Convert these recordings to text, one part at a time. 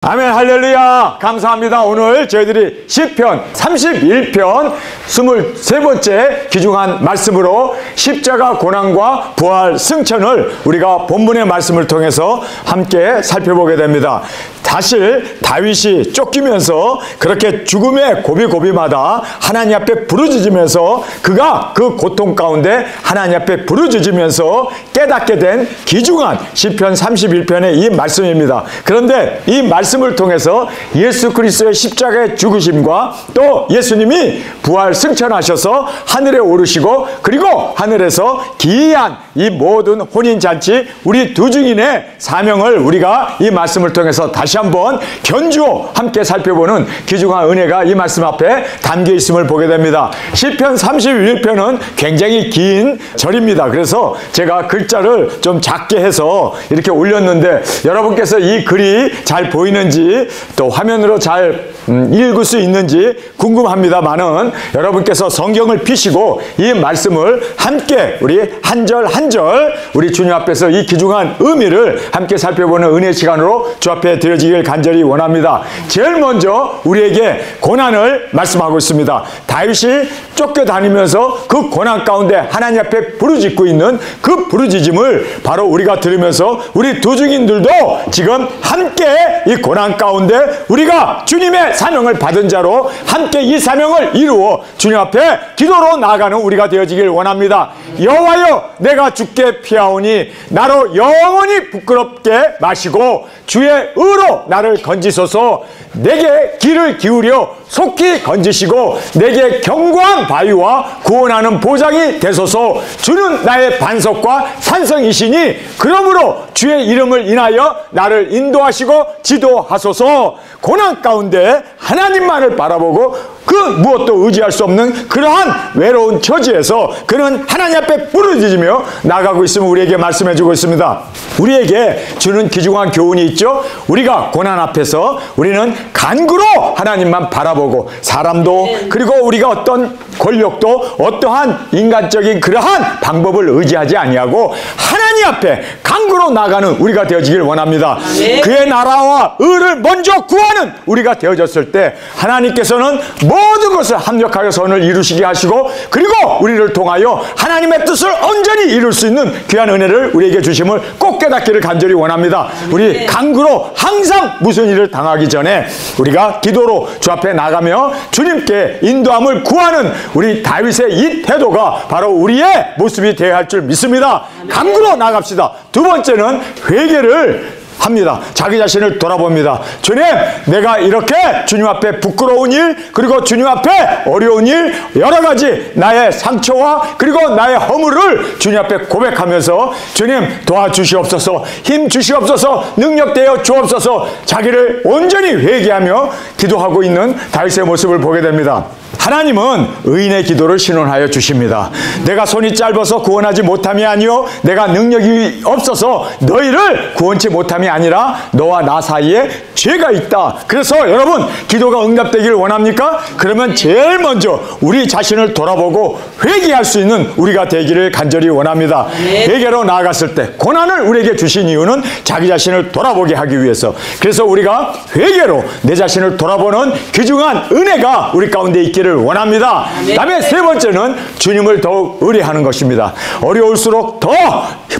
아멘. 할렐루야. 감사합니다. 오늘 저희들이 시편 31편 23번째 귀중한 말씀으로 십자가 고난과 부활 승천을 우리가 본문의 말씀을 통해서 함께 살펴보게 됩니다. 사실 다윗이 쫓기면서 그렇게 죽음의 고비고비마다 하나님 앞에 부르짖으면서 그가 그 고통 가운데 하나님 앞에 부르짖으면서 깨닫게 된 귀중한 시편 31편의 이 말씀입니다. 그런데 이 말씀을 통해서 예수 그리스도의 십자가의 죽으심과 또 예수님이 부활 승천하셔서 하늘에 오르시고 그리고 하늘에서 기이한 이 모든 혼인잔치 우리 두 증인의 사명을 우리가 이 말씀을 통해서 다시 한번 견주어 함께 살펴보는 귀중한 은혜가 이 말씀 앞에 담겨 있음을 보게 됩니다. 시편 31편은 굉장히 긴 절입니다. 그래서 제가 글자를 좀 작게 해서 이렇게 올렸는데 여러분께서 이 글이 잘 보이는지 또 화면으로 잘 읽을 수 있는지 궁금합니다만은 여러분께서 성경을 펴시고 이 말씀을 함께 우리 한 절 한 절 우리 주님 앞에서 이 귀중한 의미를 함께 살펴보는 은혜 시간으로 주 앞에 드려지길 간절히 원합니다. 제일 먼저 우리에게 고난을 말씀하고 있습니다. 다윗이 쫓겨다니면서 그 고난 가운데 하나님 앞에 부르짖고 있는 그 부르짖음을 바로 우리가 들으면서 우리 두 증인들도 지금 함께 이 고난 가운데 우리가 주님의 사명을 받은 자로 함께 이 사명을 이루어 주님 앞에 기도로 나아가는 우리가 되어지길 원합니다. 여호와여 내가 주께 피하오니 나로 영원히 부끄럽게 마시고 주의 의로 나를 건지소서. 내게 귀를 기울여 속히 건지시고 내게 견고한 바위와 구원하는 보장이 되소서. 주는 나의 반석과 산성이시니 그러므로 주의 이름을 인하여 나를 인도하시고 지도하소서. 고난 가운데 하나님만을 바라보고 그 무엇도 의지할 수 없는 그러한 외로운 처지에서 그는 하나님 앞에 부르짖으며 나가고 있음을 우리에게 말씀해 주고 있습니다. 우리에게 주는 귀중한 교훈이 있죠. 우리가 고난 앞에서 우리는 간구로 하나님만 바라보고 사람도 그리고 우리가 어떤 권력도 어떠한 인간적인 그러한 방법을 의지하지 아니하고 하나님 앞에 간구로 나가는 우리가 되어지길 원합니다. 그의 나라와 의를 먼저 구하는 우리가 되어졌을 때 하나님께서는 모든 것을 합력하여 선을 이루시게 하시고 그리고 우리를 통하여 하나님의 뜻을 온전히 이룰 수 있는 귀한 은혜를 우리에게 주심을 꼭 깨닫기를 간절히 원합니다. 우리 간구로 항상 무슨 일을 당하기 전에 우리가 기도로 주 앞에 나가며 주님께 인도함을 구하는 우리 다윗의 이 태도가 바로 우리의 모습이 되어야 할 줄 믿습니다. 간구로 나갑시다. 두 번째는 회개를 합니다. 자기 자신을 돌아봅니다. 주님, 내가 이렇게 주님 앞에 부끄러운 일 그리고 주님 앞에 어려운 일 여러 가지 나의 상처와 그리고 나의 허물을 주님 앞에 고백하면서 주님 도와주시옵소서, 힘 주시옵소서, 능력 되어 주옵소서 자기를 온전히 회개하며 기도하고 있는 다윗의 모습을 보게 됩니다. 하나님은 의인의 기도를 신원하여 주십니다. 내가 손이 짧아서 구원하지 못함이 아니요 내가 능력이 없어서 너희를 구원치 못함이 아니라 너와 나 사이에 죄가 있다. 그래서 여러분 기도가 응답되기를 원합니까? 그러면 제일 먼저 우리 자신을 돌아보고 회개할 수 있는 우리가 되기를 간절히 원합니다. 회개로 나아갔을 때 고난을 우리에게 주신 이유는 자기 자신을 돌아보게 하기 위해서. 그래서 우리가 회개로 내 자신을 돌아보는 귀중한 은혜가 우리 가운데 있기를 원합니다. 다음에 세 번째는 주님을 더욱 의뢰하는 것입니다. 어려울수록 더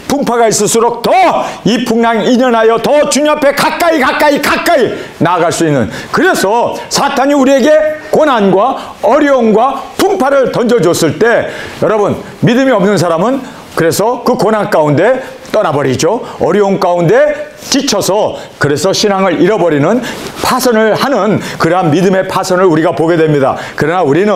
풍파가 있을수록 더 이 풍랑 인연하여 더 주님 앞에 가까이 나아갈 수 있는. 그래서 사탄이 우리에게 고난과 어려움과 풍파를 던져줬을 때 여러분 믿음이 없는 사람은 그래서 그 고난 가운데 떠나버리죠. 어려움 가운데 지쳐서 그래서 신앙을 잃어버리는 파선을 하는 그러한 믿음의 파선을 우리가 보게 됩니다. 그러나 우리는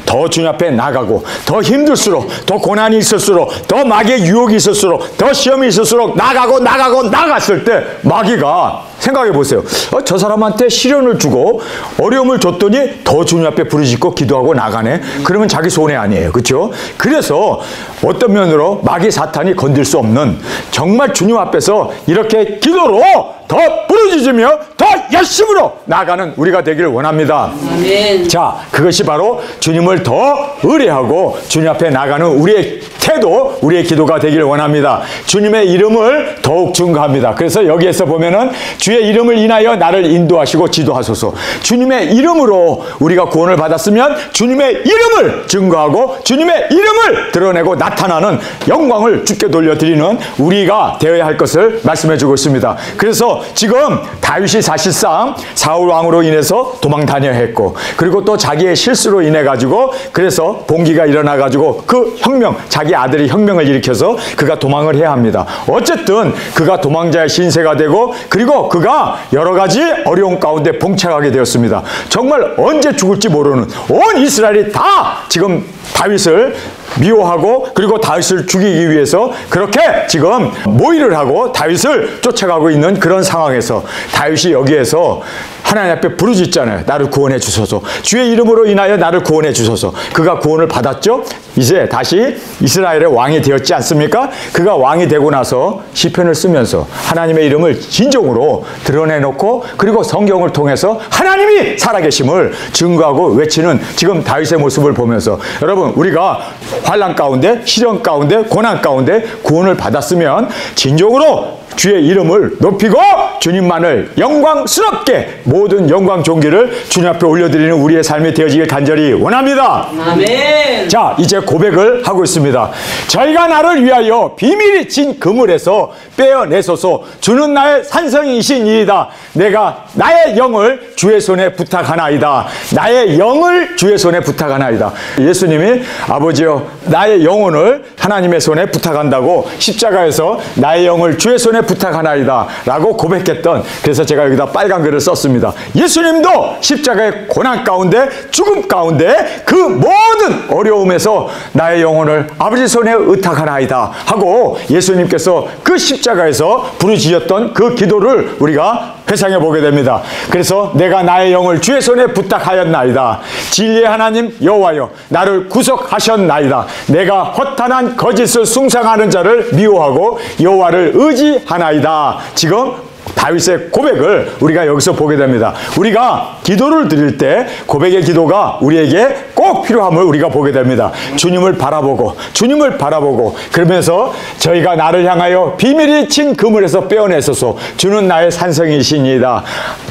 더 주님 앞에 나가고 더 힘들수록 더 고난이 있을수록 더 마귀의 유혹이 있을수록 더 시험이 있을수록 나갔을 때 마귀가 생각해 보세요. 저 사람한테 시련을 주고 어려움을 줬더니 더 주님 앞에 부르짖고 기도하고 나가네. 그러면 자기 손해 아니에요. 그렇죠? 그래서 어떤 면으로 마귀 사탄이 건들 수 없는 정말 주님 앞에서 이렇게 기도로 더 부르짖으며 더 열심으로 나아가는 우리가 되기를 원합니다. 아멘. 자, 그것이 바로 주님을 더 의뢰하고 주님 앞에 나가는 우리의 태도, 우리의 기도가 되기를 원합니다. 주님의 이름을 더욱 증거합니다. 그래서 여기에서 보면은 주의 이름을 인하여 나를 인도하시고 지도하소서. 주님의 이름으로 우리가 구원을 받았으면 주님의 이름을 증거하고 주님의 이름을 드러내고 나타나는 영광을 주께 돌려드리는 우리가 되어야 할 것을 말씀해 주고 있습니다. 그래서 지금 다윗이 사실상 사울 왕으로 인해서 도망 다녀야 했고, 그리고 또 자기의 실수로 인해 가지고 그래서 봉기가 일어나 가지고 그 혁명, 자기 아들이 혁명을 일으켜서 그가 도망을 해야 합니다. 어쨌든 그가 도망자의 신세가 되고, 그리고 그가 여러 가지 어려운 가운데 봉착하게 되었습니다. 정말 언제 죽을지 모르는 온 이스라엘이 다 지금 다윗을 미워하고, 그리고 다윗을 죽이기 위해서 그렇게 지금 모의를 하고 다윗을 쫓아가고 있는 그런 상황에서 다윗이 여기에서 하나님 앞에 부르짖잖아요. 나를 구원해 주소서. 주의 이름으로 인하여 나를 구원해 주소서. 그가 구원을 받았죠. 이제 다시 이스라엘의 왕이 되었지 않습니까? 그가 왕이 되고 나서 시편을 쓰면서 하나님의 이름을 진정으로 드러내놓고, 그리고 성경을 통해서 하나님이 살아계심을 증거하고 외치는 지금 다윗의 모습을 보면서, 여러분, 우리가 환난 가운데, 시련 가운데, 고난 가운데 구원을 받았으면 진정으로 주의 이름을 높이고 주님만을 영광스럽게 모든 영광 존귀를 주님 앞에 올려드리는 우리의 삶이 되어지길 간절히 원합니다. 아멘. 자, 이제 고백을 하고 있습니다. 저희가 나를 위하여 비밀이 친 그물에서 빼어내소서. 주는 나의 산성이시니이다. 내가 나의 영을 주의 손에 부탁하나이다. 나의 영을 주의 손에 부탁하나이다. 예수님이 아버지여 나의 영혼을 하나님의 손에 부탁한다고 십자가에서 나의 영을 주의 손에 부탁하나이다 라고 고백했던, 그래서 제가 여기다 빨간 글을 썼습니다. 예수님도 십자가의 고난 가운데, 죽음 가운데 그 모든 어려움에서 나의 영혼을 아버지 손에 의탁하나이다 하고 예수님께서 그 십자가에서 부르짖었던 그 기도를 우리가 회상해 보게 됩니다. 그래서 내가 나의 영을 주의 손에 부탁하였나이다. 진리의 하나님 여호와여 나를 구속하셨나이다. 내가 허탄한 거짓을 숭상하는 자를 미워하고 여호와를 의지하나이다. 지금 다윗의 고백을 우리가 여기서 보게 됩니다. 우리가 기도를 드릴 때 고백의 기도가 우리에게 꼭 필요함을 우리가 보게 됩니다. 주님을 바라보고 주님을 바라보고 그러면서 저희가 나를 향하여 비밀이 친 그물에서 빼어내소서. 주는 나의 산성이시니이다.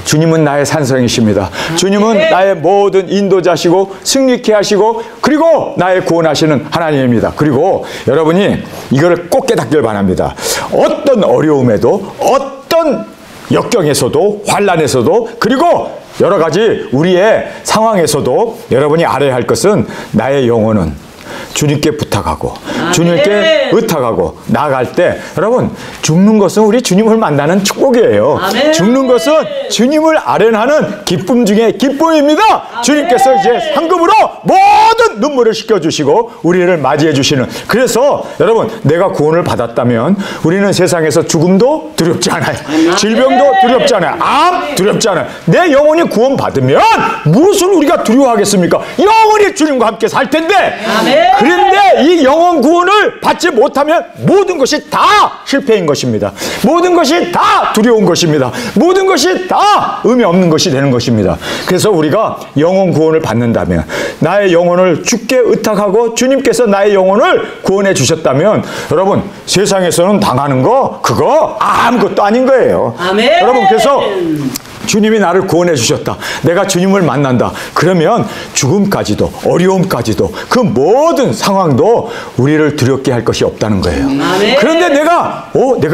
주님은 나의 산성이십니다. 주님은 나의 모든 인도자시고 승리케 하시고 그리고 나의 구원하시는 하나님입니다. 그리고 여러분이 이걸 꼭 깨닫길 바랍니다. 어떤 어려움에도 어떤 역경에서도 환난에서도 그리고 여러 가지 우리의 상황에서도 여러분이 알아야 할 것은 나의 영혼은 주님께 부탁하고 주님께 의탁하고 나아갈 때 여러분 죽는 것은 우리 주님을 만나는 축복이에요. 아멘. 죽는 것은 주님을 아련하는 기쁨 중에 기쁨입니다. 아멘. 주님께서 이제 상급으로 모든 눈물을 씻겨주시고 우리를 맞이해 주시는, 그래서 여러분 내가 구원을 받았다면 우리는 세상에서 죽음도 두렵지 않아요. 아멘. 질병도 두렵지 않아요. 암 두렵지 않아요. 내 영혼이 구원받으면 무엇을 우리가 두려워하겠습니까? 영원히 주님과 함께 살 텐데. 아멘. 그런데 이 영혼 구원을 받지 못하면 모든 것이 다 실패인 것입니다. 모든 것이 다 두려운 것입니다. 모든 것이 다 의미 없는 것이 되는 것입니다. 그래서 우리가 영혼 구원을 받는다면, 나의 영혼을 주께 의탁하고 주님께서 나의 영혼을 구원해 주셨다면 여러분 세상에서는 당하는 거 그거 아무것도 아닌 거예요. 아멘. 여러분 그래서 주님이 나를 구원해 주셨다. 내가 주님을 만난다. 그러면 죽음까지도 어려움까지도 그 모든 상황도 우리를 두렵게 할 것이 없다는 거예요. 아멘. 그런데 내가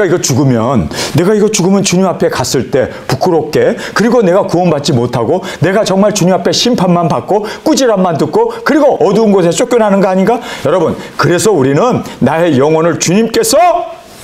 이거 죽으면 주님 앞에 갔을 때 부끄럽게, 그리고 내가 구원받지 못하고 내가 정말 주님 앞에 심판만 받고 꾸지람만 듣고 그리고 어두운 곳에 쫓겨나는 거 아닌가? 여러분 그래서 우리는 나의 영혼을 주님께서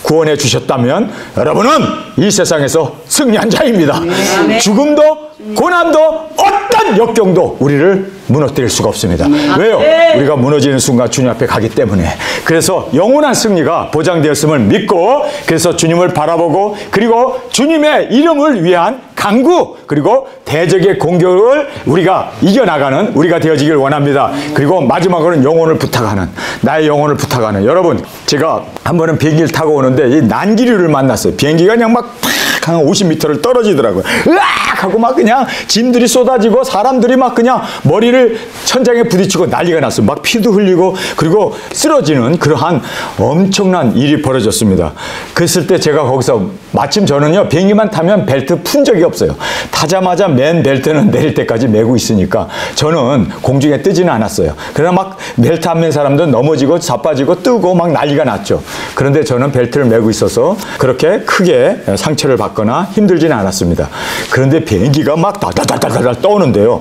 구원해 주셨다면 여러분은 이 세상에서 승리한 자입니다. 아멘. 죽음도 고난도 어떤 역경도 우리를 무너뜨릴 수가 없습니다. 왜요? 우리가 무너지는 순간 주님 앞에 가기 때문에. 그래서 영원한 승리가 보장되었음을 믿고, 그래서 주님을 바라보고 그리고 주님의 이름을 위한 강구 그리고 대적의 공격을 우리가 이겨나가는 우리가 되어지길 원합니다. 그리고 마지막으로는 영혼을 부탁하는, 나의 영혼을 부탁하는. 여러분 제가 한 번은 비행기를 타고 오는데 이 난기류를 만났어요. 비행기가 그냥 막 한 50m를 떨어지더라고요. 으악! 하고 막 그냥 짐들이 쏟아지고 사람들이 막 그냥 머리를 천장에 부딪히고 난리가 났어요. 막 피도 흘리고 그리고 쓰러지는 그러한 엄청난 일이 벌어졌습니다. 그랬을 때 제가 거기서 마침 저는요, 비행기만 타면 벨트 푼 적이 없어요. 타자마자 맨 벨트는 내릴 때까지 메고 있으니까 저는 공중에 뜨지는 않았어요. 그러나 막 벨트 안 맨 사람들은 넘어지고 자빠지고 뜨고 막 난리가 났죠. 그런데 저는 벨트를 메고 있어서 그렇게 크게 상처를 받거나 힘들지는 않았습니다. 그런데 비행기가 막 달달달달 떠오는데요.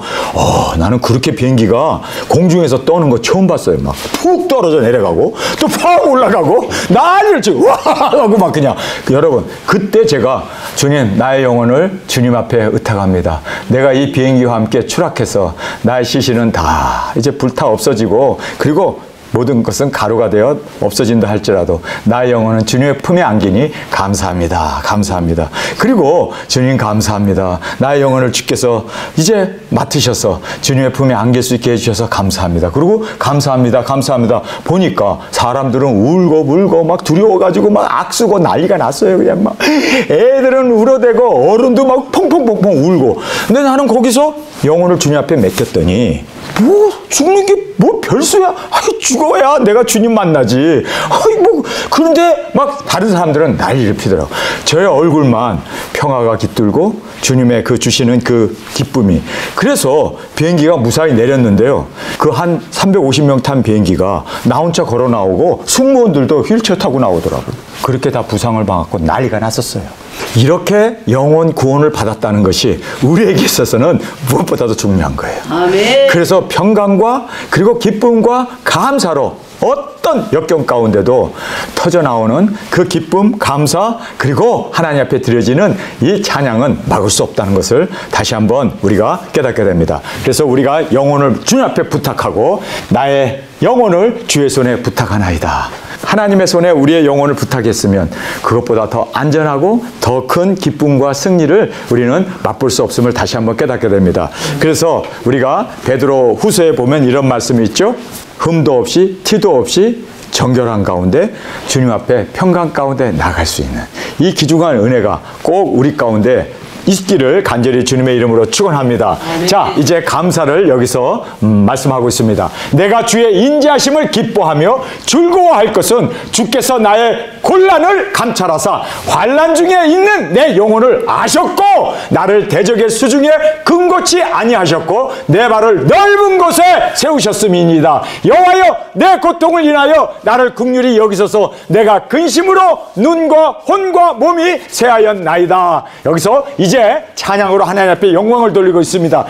나는 그렇게 비행기가 공중에서 떠오는 거 처음 봤어요. 막 푹 떨어져 내려가고 또 팍 올라가고 난리를 치고 와 하고 막 그냥. 여러분, 그때 제가 주님, 나의 영혼을 주님 앞에 의탁합니다. 내가 이 비행기와 함께 추락해서 나의 시신은 다 이제 불타 없어지고 그리고 모든 것은 가루가 되어 없어진다 할지라도 나의 영혼은 주님의 품에 안기니 감사합니다. 감사합니다. 그리고 주님 감사합니다. 나의 영혼을 주께서 이제 맡으셔서 주님의 품에 안길 수 있게 해주셔서 감사합니다. 그리고 감사합니다. 감사합니다. 보니까 사람들은 울고 불고 막 두려워가지고 막 악쓰고 난리가 났어요. 그냥 막 애들은 울어대고 어른도 막 펑펑펑펑 울고. 근데 나는 거기서 영혼을 주님 앞에 맡겼더니 뭐 죽는 게 뭐 별수야. 아이, 죽어야 내가 주님 만나지. 아이, 뭐 그런데 막 다른 사람들은 난리를 피더라고. 저의 얼굴만 평화가 깃들고 주님의 그 주시는 그 기쁨이. 그래서 비행기가 무사히 내렸는데요. 그 한 350명 탄 비행기가 나 혼자 걸어 나오고 승무원들도 휠체어 타고 나오더라고요. 그렇게 다 부상을 받고 난리가 났었어요. 이렇게 영혼 구원을 받았다는 것이 우리에게 있어서는 무엇보다도 중요한 거예요. 아멘. 그래서 평강과 그리고 기쁨과 감사로 어떤 역경 가운데도 터져나오는 그 기쁨, 감사, 그리고 하나님 앞에 드려지는 이 찬양은 막을 수 없다는 것을 다시 한번 우리가 깨닫게 됩니다. 그래서 우리가 영혼을 주님 앞에 부탁하고 나의 영혼을 주의 손에 부탁하나이다. 하나님의 손에 우리의 영혼을 부탁했으면 그것보다 더 안전하고 더 큰 기쁨과 승리를 우리는 맛볼 수 없음을 다시 한번 깨닫게 됩니다. 그래서 우리가 베드로 후서에 보면 이런 말씀이 있죠. 흠도 없이 티도 없이 정결한 가운데 주님 앞에 평강 가운데 나갈 수 있는 이 귀중한 은혜가 꼭 우리 가운데 있기를 간절히 주님의 이름으로 축원합니다. 자, 이제 감사를 여기서 말씀하고 있습니다. 내가 주의 인자하심을 기뻐하며 즐거워할 것은 주께서 나의 곤란을 감찰하사 환난 중에 있는 내 영혼을 아셨고 나를 대적의 수중에 근고치 아니하셨고 내 발을 넓은 곳에 세우셨음이니이다. 여호와여, 내 고통을 인하여 나를 긍휼히 여기소서. 내가 근심으로 눈과 혼과 몸이 쇠하였나이다. 여기서 이제 찬양으로 하나님 앞에 영광을 돌리고 있습니다.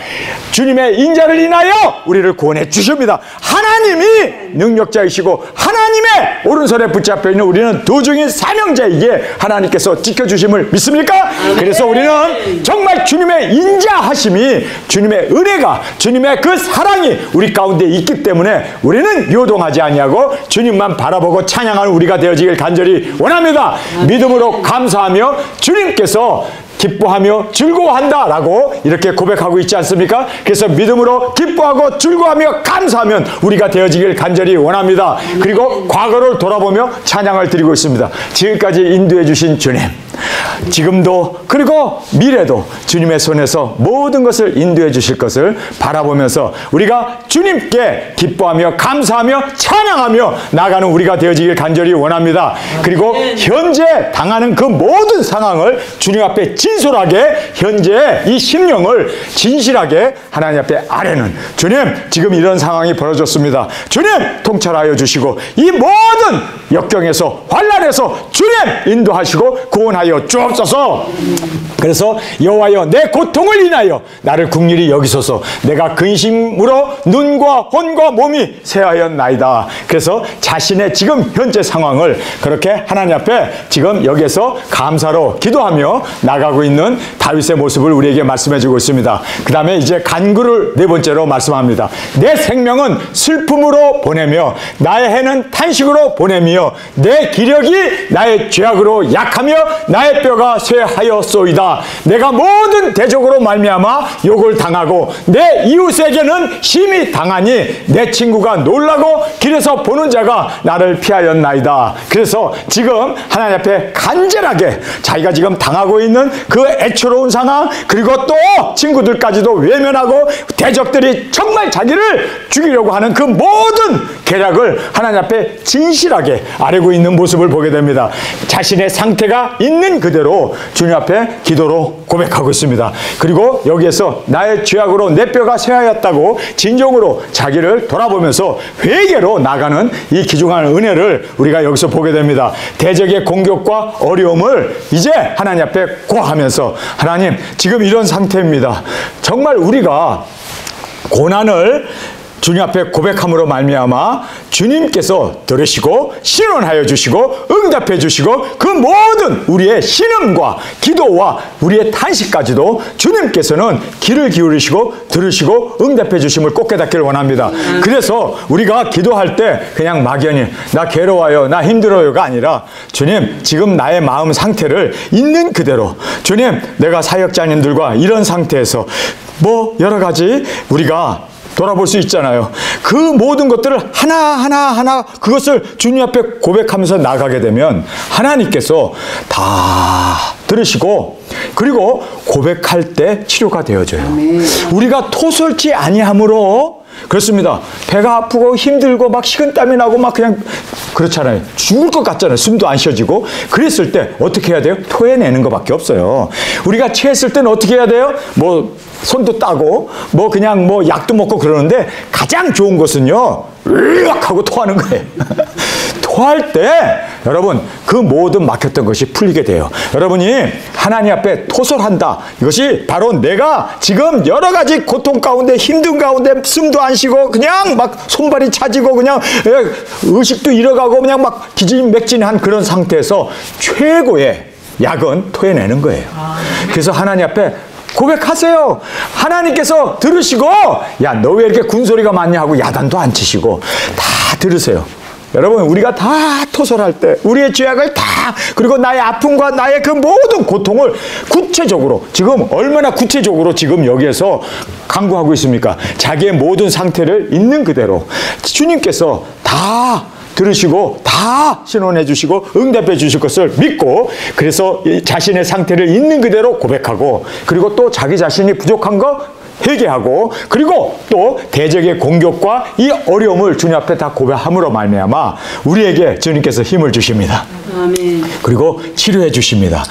주님의 인자를 인하여 우리를 구원해 주십니다. 하나님이 능력자이시고 하나님의 오른손에 붙잡혀 있는 우리는 도중인 사명자이기에 하나님께서 지켜주심을 믿습니까? 그래서 우리는 정말 주님의 인자하심이, 주님의 은혜가, 주님의 그 사랑이 우리 가운데 있기 때문에 우리는 요동하지 아니하고 주님만 바라보고 찬양하는 우리가 되어지길 간절히 원합니다. 믿음으로 감사하며 주님께서 기뻐하며 즐거워한다라고 이렇게 고백하고 있지 않습니까? 그래서 믿음으로 기뻐하고 즐거워하며 감사하면 우리가 되어지길 간절히 원합니다. 그리고 과거를 돌아보며 찬양을 드리고 있습니다. 지금까지 인도해 주신 주님, 지금도 그리고 미래도 주님의 손에서 모든 것을 인도해 주실 것을 바라보면서 우리가 주님께 기뻐하며 감사하며 찬양하며 나가는 우리가 되어지길 간절히 원합니다. 그리고 현재 당하는 그 모든 상황을 주님 앞에 진솔하게, 현재 이 심령을 진실하게 하나님 앞에 아뢰는, 주님 지금 이런 상황이 벌어졌습니다. 주님 통찰하여 주시고 이 모든 역경에서 환난에서 주님 인도하시고 구원하여 주옵소서. 그래서 여호와여, 내 고통을 인하여 나를 긍휼히 여기소서. 내가 근심으로 눈과 혼과 몸이 쇠하였나이다. 그래서 자신의 지금 현재 상황을 그렇게 하나님 앞에 지금 여기에서 감사로 기도하며 나가고 있는 다윗의 모습을 우리에게 말씀해 주고 있습니다. 그 다음에 이제 간구를 네 번째로 말씀합니다. 내 생명은 슬픔으로 보내며 나의 해는 탄식으로 보내며 내 기력이 나의 죄악으로 약하며 나의 뼈가 쇠하였소이다. 내가 모든 대적으로 말미암아 욕을 당하고 내 이웃에게는 심히 당하니 내 친구가 놀라고 길에서 보는 자가 나를 피하였나이다. 그래서 지금 하나님 앞에 간절하게 자기가 지금 당하고 있는 그 애처로운 상황, 그리고 또 친구들까지도 외면하고 대적들이 정말 자기를 죽이려고 하는 그 모든 계략을 하나님 앞에 진실하게 아뢰고 있는 모습을 보게 됩니다. 자신의 상태가 있는 그대로 주님 앞에 기도로 고백하고 있습니다. 그리고 여기에서 나의 죄악으로 내 뼈가 쇠하였다고 진정으로 자기를 돌아보면서 회개로 나가는 이 귀중한 은혜를 우리가 여기서 보게 됩니다. 대적의 공격과 어려움을 이제 하나님 앞에 고하면서, 하나님 지금 이런 상태입니다. 정말 우리가 고난을 주님 앞에 고백함으로 말미암아 주님께서 들으시고 신원하여 주시고 응답해 주시고 그 모든 우리의 신음과 기도와 우리의 탄식까지도 주님께서는 귀를 기울이시고 들으시고 응답해 주심을 꼭 깨닫기를 원합니다. 그래서 우리가 기도할 때 그냥 막연히 나 괴로워요, 나 힘들어요가 아니라, 주님 지금 나의 마음 상태를 있는 그대로, 주님 내가 사역자님들과 이런 상태에서 뭐 여러 가지 우리가 돌아볼 수 있잖아요. 그 모든 것들을 하나하나 그것을 주님 앞에 고백하면서 나가게 되면 하나님께서 다 들으시고, 그리고 고백할 때 치료가 되어져요. 우리가 토설지 아니함으로, 그렇습니다. 배가 아프고 힘들고 막 식은땀이 나고 막 그냥 그렇잖아요. 죽을 것 같잖아요. 숨도 안 쉬어지고. 그랬을 때 어떻게 해야 돼요? 토해내는 것밖에 없어요. 우리가 체했을 때는 어떻게 해야 돼요? 뭐 손도 따고 뭐 그냥 뭐 약도 먹고 그러는데, 가장 좋은 것은요, 으악 하고 토하는 거예요. 토할 때 여러분 그 모든 막혔던 것이 풀리게 돼요. 여러분이 하나님 앞에 토설한다. 이것이 바로 내가 지금 여러 가지 고통 가운데, 힘든 가운데 숨도 안 쉬고 그냥 막 손발이 차지고 그냥 의식도 잃어가고 그냥 막 기진맥진한 그런 상태에서 최고의 약은 토해내는 거예요. 그래서 하나님 앞에 고백하세요. 하나님께서 들으시고, 야 너 왜 이렇게 군소리가 많냐 하고 야단도 안 치시고 다 들으세요. 여러분 우리가 다 토설할 때 우리의 죄악을 다, 그리고 나의 아픔과 나의 그 모든 고통을 구체적으로, 지금 얼마나 구체적으로 지금 여기에서 강구하고 있습니까? 자기의 모든 상태를 있는 그대로 주님께서 다 들으시고 다 신원해 주시고 응답해 주실 것을 믿고, 그래서 자신의 상태를 있는 그대로 고백하고, 그리고 또 자기 자신이 부족한 거 회개하고, 그리고 또 대적의 공격과 이 어려움을 주님 앞에 다 고백함으로 말미암아 우리에게 주님께서 힘을 주십니다. 아멘. 그리고 치료해 주십니다.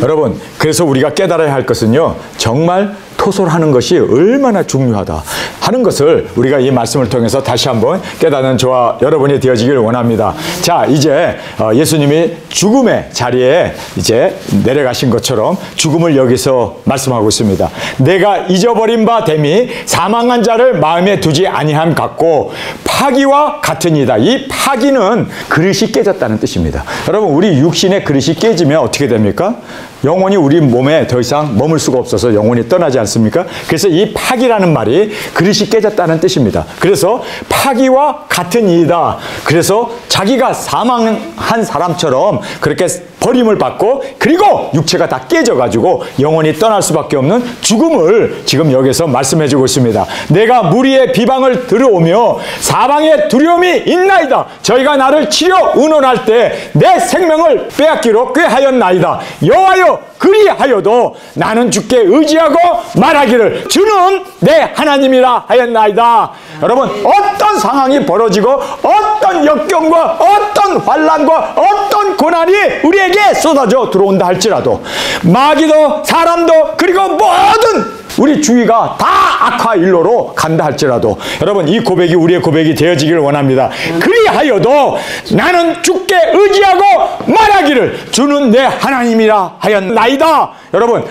여러분 그래서 우리가 깨달아야 할 것은요, 정말 토설하는 것이 얼마나 중요하다 하는 것을 우리가 이 말씀을 통해서 다시 한번 깨닫는 저와 여러분이 되어지기를 원합니다. 자, 이제 예수님이 죽음의 자리에 이제 내려가신 것처럼 죽음을 여기서 말씀하고 있습니다. 내가 잊어버린 바 됨이 사망한 자를 마음에 두지 아니함 같고 파기와 같으니이다. 이 파기는 그릇이 깨졌다는 뜻입니다. 여러분 우리 육신의 그릇이 깨지면 어떻게 됩니까? 영혼이 우리 몸에 더 이상 머물 수가 없어서 영혼이 떠나지 않습니까? 그래서 이 파기라는 말이 그릇이 깨졌다는 뜻입니다. 그래서 파기와 같은 이이다. 그래서 자기가 사망한 사람처럼 그렇게 버림을 받고, 그리고 육체가 다 깨져가지고 영혼이 떠날 수밖에 없는 죽음을 지금 여기서 말씀해주고 있습니다. 내가 무리의 비방을 들어오며 사방에 두려움이 있나이다. 저희가 나를 치려 의논할 때 내 생명을 빼앗기로 꾀하였나이다. 여호와여 그리하여도 나는 주께 의지하고 말하기를 주는 내 하나님이라 하였나이다. 여러분 어떤 상황이 벌어지고 어떤 역경과 어떤 환난과 어떤 고난이 우리에게 쏟아져 들어온다 할지라도, 마귀도 사람도 그리고 모든 우리 주위가 다 악화 일로로 간다 할지라도, 여러분 이 고백이 우리의 고백이 되어지기를 원합니다. 그리하여도 나는 주께 의지하고 말하기를 주는 내 하나님이라 하였나이다. 여러분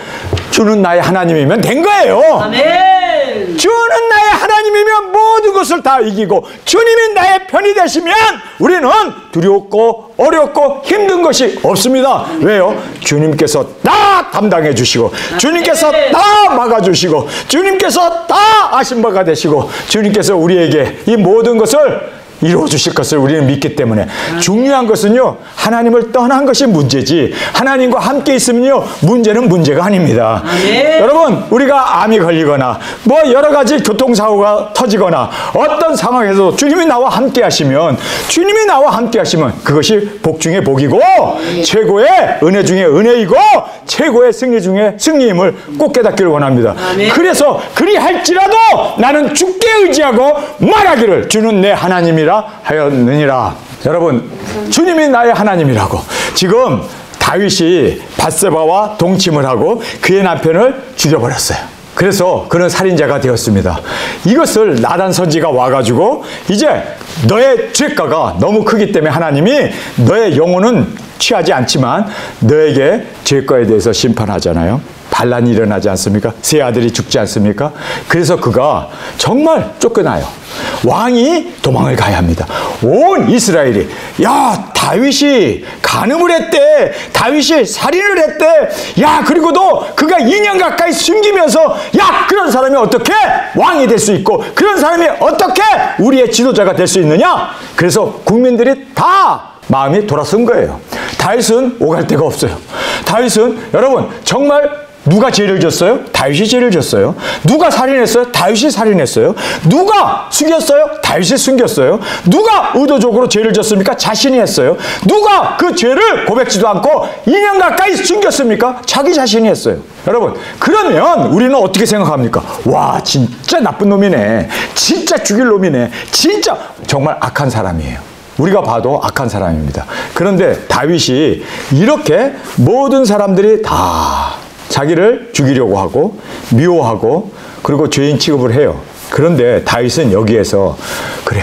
주는 나의 하나님이면 된 거예요. 아멘. 주는 나의 하나님이면 모든 것을 다 이기고 주님이 나의 편이 되시면 우리는 두렵고 어렵고 힘든 것이 없습니다. 왜요? 주님께서 다 담당해 주시고 주님께서 다 막아주시고 주님께서 다 아신 바가 되시고 주님께서 우리에게 이 모든 것을 이루어 주실 것을 우리는 믿기 때문에 중요한 것은요, 하나님을 떠난 것이 문제지 하나님과 함께 있으면요, 문제는 문제가 아닙니다. 여러분, 우리가 암이 걸리거나 뭐 여러 가지 교통사고가 터지거나 어떤 상황에서 주님이 나와 함께 하시면 그것이 복 중에 복이고 최고의 은혜 중에 은혜이고 최고의 승리 중에 승리임을 꼭 깨닫기를 원합니다. 그래서 그리할지라도 나는 주께 의지하고 말하기를 주는 내 하나님이라 하였느니라. 여러분, 주님이 나의 하나님이라고. 지금 다윗이 밧세바와 동침을 하고 그의 남편을 죽여버렸어요. 그래서 그는 살인자가 되었습니다. 이것을 나단 선지가 와가지고 이제 너의 죄가가 너무 크기 때문에 하나님이 너의 영혼은 취하지 않지만 너에게 죄가에 대해서 심판하잖아요. 반란이 일어나지 않습니까? 세 아들이 죽지 않습니까? 그래서 그가 정말 쫓겨나요. 왕이 도망을 가야 합니다. 온 이스라엘이 야, 다윗이 간음을 했대, 다윗이 살인을 했대, 야, 그리고도 그가 2년 가까이 숨기면서 야, 그런 사람이 어떻게 왕이 될 수 있고 그런 사람이 어떻게 우리의 지도자가 될 수 있느냐? 그래서 국민들이 다 마음이 돌아선 거예요. 다윗은 오갈 데가 없어요. 다윗은 여러분 정말 누가 죄를 졌어요? 다윗이 죄를 졌어요. 누가 살인했어요? 다윗이 살인했어요. 누가 숙였어요? 다윗이 숨겼어요. 누가 의도적으로 죄를 졌습니까? 자신이 했어요. 누가 그 죄를 고백지도 않고 2년 가까이 숨겼습니까? 자기 자신이 했어요. 여러분, 그러면 우리는 어떻게 생각합니까? 와, 진짜 나쁜 놈이네. 진짜 죽일 놈이네. 진짜 정말 악한 사람이에요. 우리가 봐도 악한 사람입니다. 그런데 다윗이 이렇게 모든 사람들이 다 자기를 죽이려고 하고 미워하고 그리고 죄인 취급을 해요. 그런데 다윗은 여기에서 그래,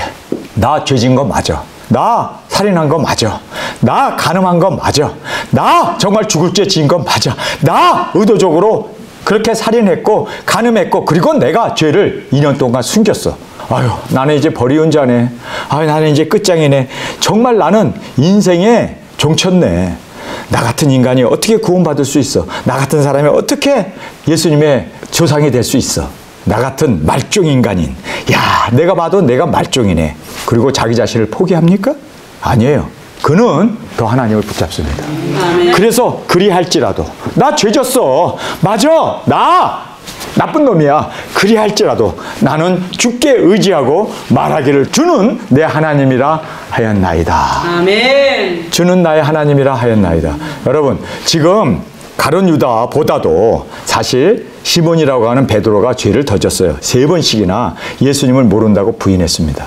나 죄진 거 맞아. 나 살인한 거 맞아. 나 간음한 거 맞아. 나 정말 죽을 죄 지은 건 맞아. 나 의도적으로 그렇게 살인했고 간음했고 그리고 내가 죄를 2년 동안 숨겼어. 아유, 나는 이제 버리운 자네. 아유, 나는 이제 끝장이네. 정말 나는 인생에 종쳤네. 나 같은 인간이 어떻게 구원받을 수 있어? 나 같은 사람이 어떻게 예수님의 조상이 될 수 있어? 나 같은 말종인간인. 야, 내가 봐도 내가 말종이네. 그리고 자기 자신을 포기합니까? 아니에요. 그는 더 하나님을 붙잡습니다. 그래서 그리할지라도 나 죄졌어. 맞아. 나 나쁜 놈이야. 그리할지라도 나는 주께 의지하고 말하기를 주는 내 하나님이라 하였나이다. 아멘. 주는 나의 하나님이라 하였나이다. 여러분, 지금 가룟 유다보다도 사실 시몬이라고 하는 베드로가 죄를 더 졌어요. 3번씩이나 예수님을 모른다고 부인했습니다.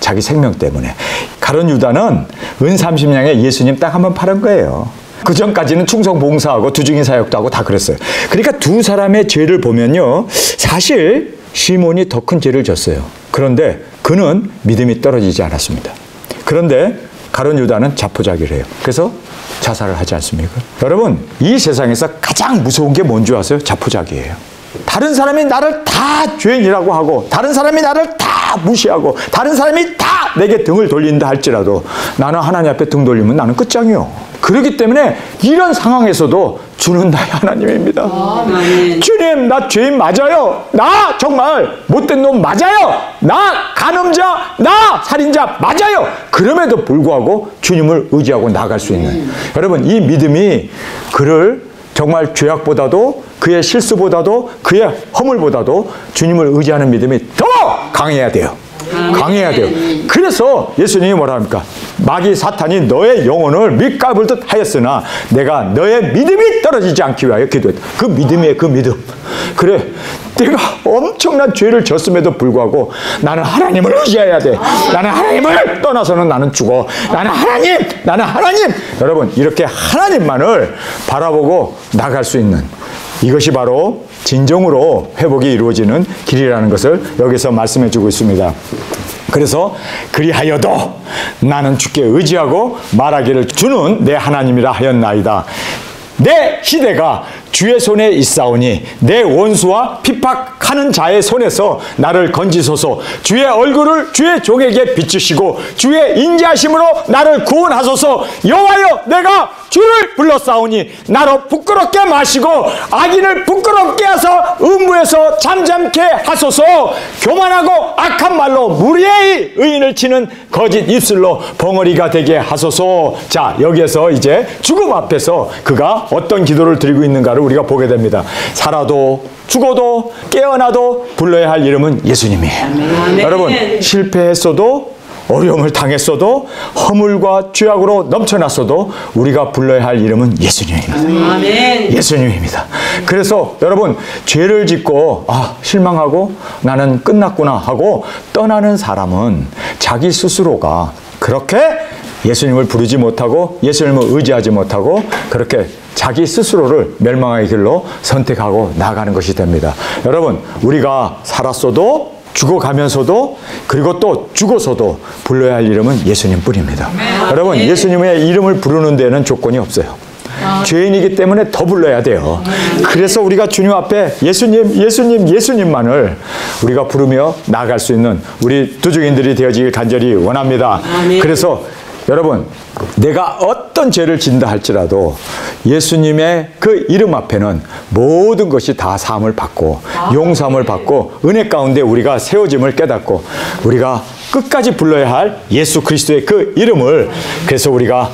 자기 생명 때문에. 가룟 유다는 은 30냥에 예수님 딱 한 번 팔은 거예요. 그 전까지는 충성 봉사하고 두중인 사역도 하고 다 그랬어요. 그러니까 두 사람의 죄를 보면요, 사실 시몬이 더 큰 죄를 졌어요. 그런데 그는 믿음이 떨어지지 않았습니다. 그런데 가룟 유다는 자포자기를 해요. 그래서 자살을 하지 않습니까? 여러분, 이 세상에서 가장 무서운 게 뭔지 아세요? 자포자기예요. 다른 사람이 나를 다 죄인이라고 하고 다른 사람이 나를 다 무시하고 다른 사람이 다 내게 등을 돌린다 할지라도 나는 하나님 앞에 등 돌리면 나는 끝장이요. 그렇기 때문에 이런 상황에서도 주는 나의 하나님입니다. 주님, 나 죄인 맞아요. 나 정말 못된 놈 맞아요. 나 간음자, 나 살인자 맞아요. 그럼에도 불구하고 주님을 의지하고 나아갈 수 있는, 여러분, 이 믿음이 그를 정말 죄악보다도 그의 실수보다도 그의 허물보다도 주님을 의지하는 믿음이 더 강해야 돼요. 강해야 돼요. 그래서 예수님이 뭐라 합니까? 마귀 사탄이 너의 영혼을 밀가불듯 하였으나 내가 너의 믿음이 떨어지지 않기 위하여 기도했다. 그 믿음이에요. 그 믿음. 그래, 내가 엄청난 죄를 졌음에도 불구하고 나는 하나님을 의지해야 돼. 나는 하나님을 떠나서는 나는 죽어. 나는 하나님, 나는 하나님. 여러분, 이렇게 하나님만을 바라보고 나갈 수 있는, 이것이 바로 진정으로 회복이 이루어지는 길이라는 것을 여기서 말씀해 주고 있습니다. 그래서 그리하여도 나는 주께 의지하고 말하기를 주는 내 하나님이라 하였나이다. 내 시대가 주의 손에 있사오니 내 원수와 핍박하는 자의 손에서 나를 건지소서. 주의 얼굴을 주의 종에게 비추시고 주의 인자하심으로 나를 구원하소서. 여호와여, 내가 주를 불러싸우니 나로 부끄럽게 마시고 악인을 부끄럽게 하사 음부에서 잠잠케 하소서. 교만하고 악한 말로 무리의 의인을 치는 거짓 입술로 벙어리가 되게 하소서. 자, 여기에서 이제 죽음 앞에서 그가 어떤 기도를 드리고 있는가를 우리가 보게 됩니다. 살아도 죽어도 깨어나도 불러야 할 이름은 예수님이에요. 아멘. 여러분, 실패했어도 어려움을 당했어도 허물과 죄악으로 넘쳐났어도 우리가 불러야 할 이름은 예수님입니다. 아멘. 예수님입니다. 그래서 여러분, 죄를 짓고 실망하고 나는 끝났구나 하고 떠나는 사람은 자기 스스로가 그렇게 예수님을 부르지 못하고 예수님을 의지하지 못하고 그렇게 자기 스스로를 멸망의 길로 선택하고 나아가는 것이 됩니다. 여러분, 우리가 살았어도 죽어가면서도 그리고 또 죽어서도 불러야 할 이름은 예수님 뿐입니다. 여러분, 예수님의 이름을 부르는 데는 조건이 없어요. 죄인이기 때문에 더 불러야 돼요. 그래서 우리가 주님 앞에 예수님, 예수님, 예수님만을 우리가 부르며 나아갈 수 있는 우리 두중인들이 되어지길 간절히 원합니다. 그래서 여러분, 내가 어떤 죄를 짓는다 할지라도 예수님의 그 이름 앞에는 모든 것이 다 사함을 받고 용서함을 받고 은혜 가운데 우리가 세워짐을 깨닫고 우리가 끝까지 불러야 할 예수 그리스도의 그 이름을, 그래서 우리가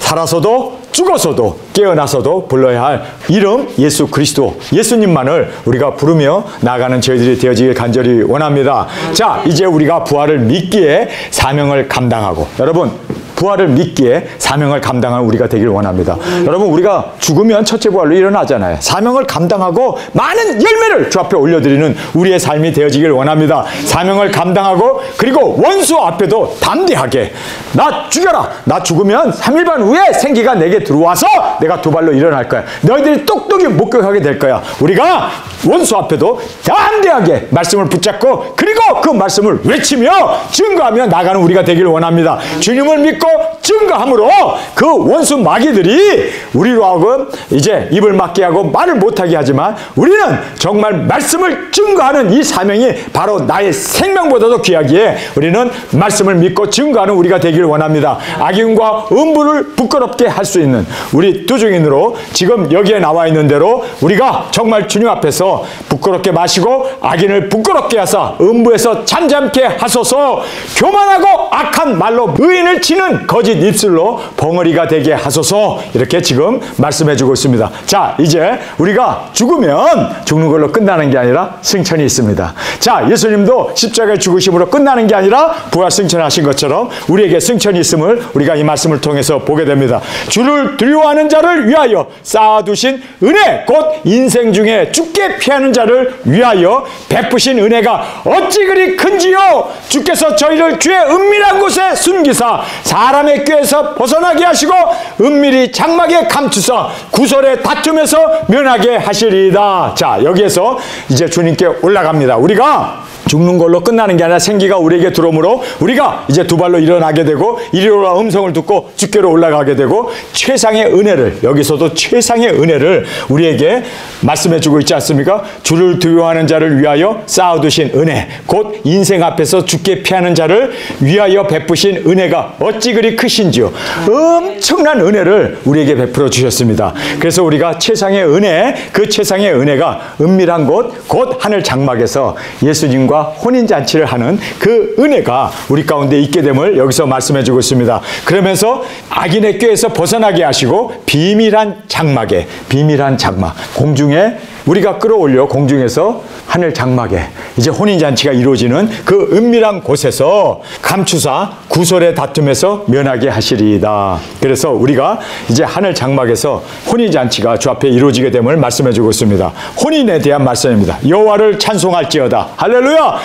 살아서도 죽어서도 깨어나서도 불러야 할 이름 예수 그리스도, 예수님만을 우리가 부르며 나아가는 저희들이 되어지길 간절히 원합니다. 자, 이제 우리가 부활을 믿기에 사명을 감당하고, 여러분, 부활을 믿기에 사명을 감당하는 우리가 되길 원합니다. 여러분, 우리가 죽으면 첫째 부활로 일어나잖아요. 사명을 감당하고 많은 열매를 주 앞에 올려드리는 우리의 삶이 되어지길 원합니다. 사명을 감당하고 그리고 원수 앞에도 담대하게 나 죽여라, 나 죽으면 3일 반 후에 생기가 내게 들어와서 내가 두 발로 일어날 거야, 너희들이 똑똑히 목격하게 될 거야. 우리가 원수 앞에도 담대하게 말씀을 붙잡고 그리고 그 말씀을 외치며 증거하며 나가는 우리가 되길 원합니다. 주님을 믿고 증거함으로 그 원수 마귀들이 우리로 하여금 이제 입을 막게 하고 말을 못하게 하지만 우리는 정말 말씀을 증거하는 이 사명이 바로 나의 생명보다도 귀하기에 우리는 말씀을 믿고 증거하는 우리가 되길 원합니다. 악인과 음부를 부끄럽게 할 수 있는 우리 두중인으로 지금 여기에 나와 있는 대로 우리가 정말 주님 앞에서 부끄럽게 마시고 악인을 부끄럽게 하사 음부에서 잠잠케 하소서. 교만하고 악한 말로 의인을 치는 거짓 입술로 벙어리가 되게 하소서. 이렇게 지금 말씀해 주고 있습니다. 자, 이제 우리가 죽으면 죽는 걸로 끝나는 게 아니라 승천이 있습니다. 자, 예수님도 십자가의 죽으심으로 끝나는 게 아니라 부활 승천하신 것처럼 우리에게 승천이 있음을 우리가 이 말씀을 통해서 보게 됩니다. 주를 두려워하는 자를 위하여 쌓아두신 은혜, 곧 인생 중에 죽게 피하는 자를 위하여 베푸신 은혜가 어찌 그리 큰지요. 주께서 저희를 주의 은밀한 곳에 숨기사 사람의 꾀에서 벗어나게 하시고 은밀히 장막에 감추사 구설의 다툼에서 면하게 하시리이다. 자, 여기에서 이제 주님께 올라갑니다. 우리가 죽는 걸로 끝나는 게 아니라 생기가 우리에게 들어오므로 우리가 이제 두 발로 일어나게 되고 이리로라 음성을 듣고 주께로 올라가게 되고 최상의 은혜를, 여기서도 최상의 은혜를 우리에게 말씀해 주고 있지 않습니까? 주를 두려워하는 자를 위하여 쌓아두신 은혜, 곧 인생 앞에서 죽게 피하는 자를 위하여 베푸신 은혜가 어찌 그리 크신지요. 엄청난 은혜를 우리에게 베풀어 주셨습니다. 그래서 우리가 최상의 은혜, 그 최상의 은혜가 은밀한 곳, 곧 하늘 장막에서 예수님과 혼인잔치를 하는 그 은혜가 우리 가운데 있게 됨을 여기서 말씀해 주고 있습니다. 그러면서 악인의 꾀에서 벗어나게 하시고 비밀한 장막에, 비밀한 장막, 공중에 우리가 끌어올려 공중에서 하늘 장막에 이제 혼인잔치가 이루어지는 그 은밀한 곳에서 감추사 구설의 다툼에서 면하게 하시리이다. 그래서 우리가 이제 하늘 장막에서 혼인잔치가 주 앞에 이루어지게 됨을 말씀해 주고 있습니다. 혼인에 대한 말씀입니다. 여호와를 찬송할지어다. 할렐루야!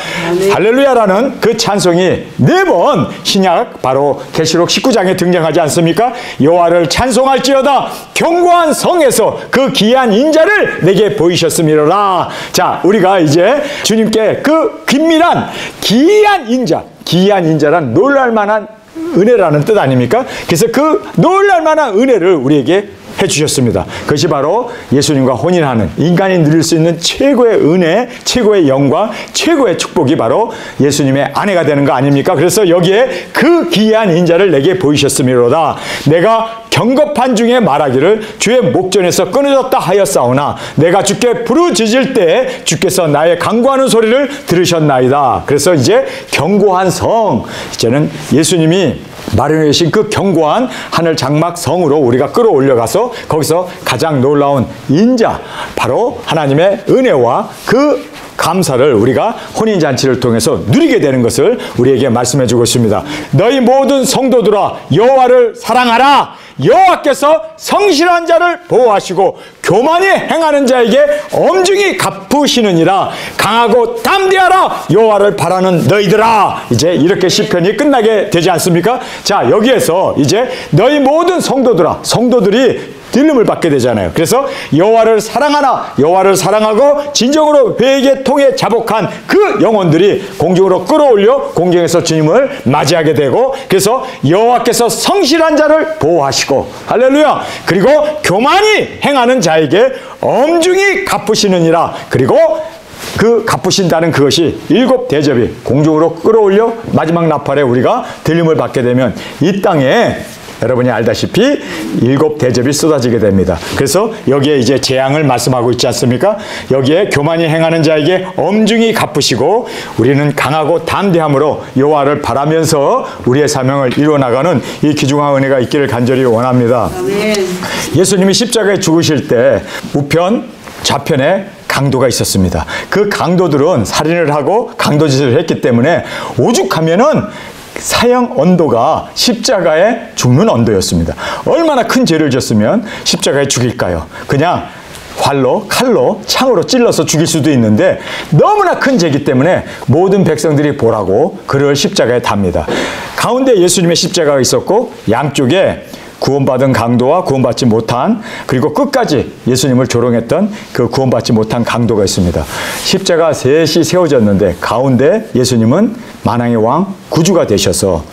할렐루야라는 그 찬송이 4번 신약 바로 계시록 19장에 등장하지 않습니까? 여호와를 찬송할지어다. 견고한 성에서 그 귀한 인자를 내게 보이셨음이로라. 자, 우리가 이제 주님께 그 긴밀한 귀한 인자, 귀한 인자란 놀랄만한 은혜라는 뜻 아닙니까? 그래서 그 놀랄만한 은혜를 우리에게 해주셨습니다. 그것이 바로 예수님과 혼인하는 인간이 누릴 수 있는 최고의 은혜, 최고의 영광, 최고의 축복이 바로 예수님의 아내가 되는 거 아닙니까? 그래서 여기에 그 기이한 인자를 내게 보이셨음이로다. 내가 경겁한 중에 말하기를 주의 목전에서 끊어졌다 하였사오나 내가 주께 부르짖을 때 주께서 나의 간구하는 소리를 들으셨나이다. 그래서 이제 견고한 성, 이제는 예수님이 마련해 주신 그 견고한 하늘 장막 성으로 우리가 끌어올려가서 거기서 가장 놀라운 인자, 바로 하나님의 은혜와 그 감사를 우리가 혼인잔치를 통해서 누리게 되는 것을 우리에게 말씀해 주고 있습니다. 너희 모든 성도들아 여호와를 사랑하라. 여호와께서 성실한 자를 보호하시고 교만히 행하는 자에게 엄중히 갚으시느니라. 강하고 담대하라. 여호와를 바라는 너희들아. 이제 이렇게 시편이 끝나게 되지 않습니까? 자, 여기에서 이제 너희 모든 성도들아, 성도들이 들림을 받게 되잖아요. 그래서 여호와를 사랑하나, 여호와를 사랑하고 진정으로 회개 통해 자복한 그 영혼들이 공중으로 끌어올려 공중에서 주님을 맞이하게 되고, 그래서 여호와께서 성실한 자를 보호하시고, 할렐루야, 그리고 교만히 행하는 자에게 엄중히 갚으시느니라. 그리고 그 갚으신다는 그것이 일곱 대접이 공중으로 끌어올려 마지막 나팔에 우리가 들림을 받게 되면 이 땅에 여러분이 알다시피 일곱 대접이 쏟아지게 됩니다. 그래서 여기에 이제 재앙을 말씀하고 있지 않습니까? 여기에 교만히 행하는 자에게 엄중히 갚으시고 우리는 강하고 담대함으로 여호와를 바라면서 우리의 사명을 이루어나가는 이 귀중한 은혜가 있기를 간절히 원합니다. 아멘. 예수님이 십자가에 죽으실 때 우편, 좌편에 강도가 있었습니다. 그 강도들은 살인을 하고 강도짓을 했기 때문에 오죽하면은 사형 언도가 십자가에 죽는 언도였습니다. 얼마나 큰 죄를 졌으면 십자가에 죽일까요? 그냥 활로, 칼로, 창으로 찔러서 죽일 수도 있는데 너무나 큰 죄이기 때문에 모든 백성들이 보라고 그를 십자가에 답니다. 가운데 예수님의 십자가가 있었고 양쪽에 구원받은 강도와 구원받지 못한, 그리고 끝까지 예수님을 조롱했던 그 구원받지 못한 강도가 있습니다. 십자가 셋이 세워졌는데 가운데 예수님은 만왕의 왕 구주가 되셔서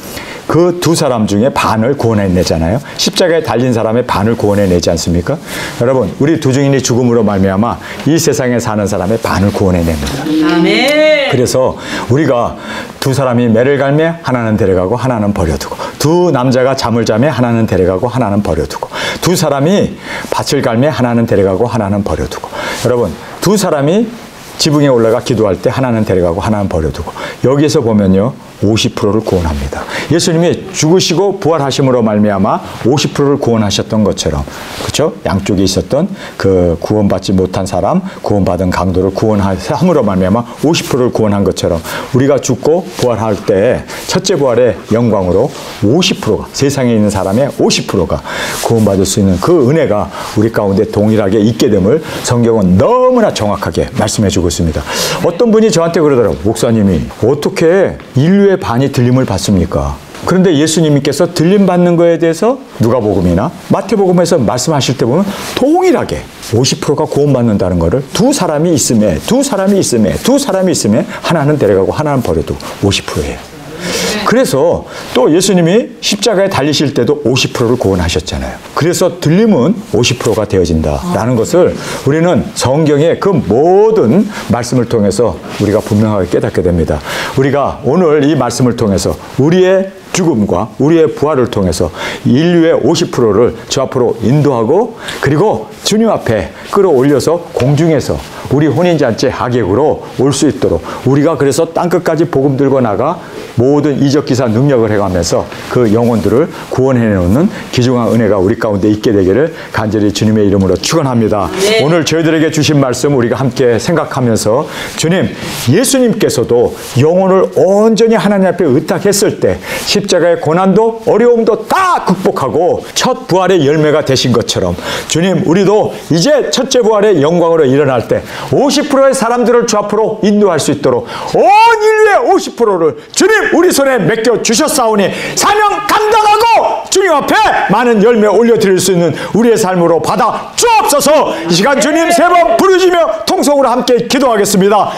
그 두 사람 중에 반을 구원해내잖아요. 십자가에 달린 사람의 반을 구원해내지 않습니까? 여러분, 우리 두 증인이 죽음으로 말미암아 이 세상에 사는 사람의 반을 구원해냅니다. 아멘. 그래서 우리가 두 사람이 매를 갈매 하나는 데려가고 하나는 버려두고, 두 남자가 잠을 자매 하나는 데려가고 하나는 버려두고, 두 사람이 밭을 갈매 하나는 데려가고 하나는 버려두고, 여러분, 두 사람이 지붕에 올라가 기도할 때 하나는 데려가고 하나는 버려두고, 여기에서 보면요 50%를 구원합니다. 예수님이 죽으시고 부활하심으로 말미암아 50%를 구원하셨던 것처럼, 그렇죠? 양쪽에 있었던 그 구원받지 못한 사람, 구원받은 강도를 구원함으로 말미암아 50%를 구원한 것처럼 우리가 죽고 부활할 때 첫째 부활의 영광으로 50%가, 세상에 있는 사람의 50%가 구원받을 수 있는 그 은혜가 우리 가운데 동일하게 있게 됨을 성경은 너무나 정확하게 말씀해 주고 있습니다. 어떤 분이 저한테 그러더라고요. 목사님이 어떻게 인류의 반이 들림을 받습니까? 그런데 예수님께서 들림 받는 거에 대해서 누가복음이나 마태복음에서 말씀하실 때 보면 동일하게 50%가 구원받는다는 것을 두 사람이 있음에 하나는 데려가고 하나는 버려도 50%예요. 그래서 또 예수님이 십자가에 달리실 때도 50%를 구원하셨잖아요. 그래서 들림은 50%가 되어진다라는 것을 우리는 성경의 그 모든 말씀을 통해서 우리가 분명하게 깨닫게 됩니다. 우리가 오늘 이 말씀을 통해서 우리의 죽음과 우리의 부활을 통해서 인류의 50%를 저 앞으로 인도하고, 그리고 주님 앞에 끌어올려서 공중에서 우리 혼인잔치 하객으로 올 수 있도록 우리가 그래서 땅끝까지 복음 들고 나가 모든 이적기사 능력을 해가면서 그 영혼들을 구원해내는 귀중한 은혜가 우리 가운데 있게 되기를 간절히 주님의 이름으로 축원합니다. 네. 오늘 저희들에게 주신 말씀 우리가 함께 생각하면서, 주님, 예수님께서도 영혼을 온전히 하나님 앞에 의탁했을 때 십자가의 고난도 어려움도 다 극복하고 첫 부활의 열매가 되신 것처럼, 주님, 우리도 이제 첫째 부활의 영광으로 일어날 때 50%의 사람들을 주 앞으로 인도할 수 있도록 온 인류의 50%를 주님 우리 손에 맡겨 주셨사오니 사명 감당하고 주님 앞에 많은 열매 올려드릴 수 있는 우리의 삶으로 받아 주옵소서. 이 시간 주님 세 번 부르짖으며 통성으로 함께 기도하겠습니다.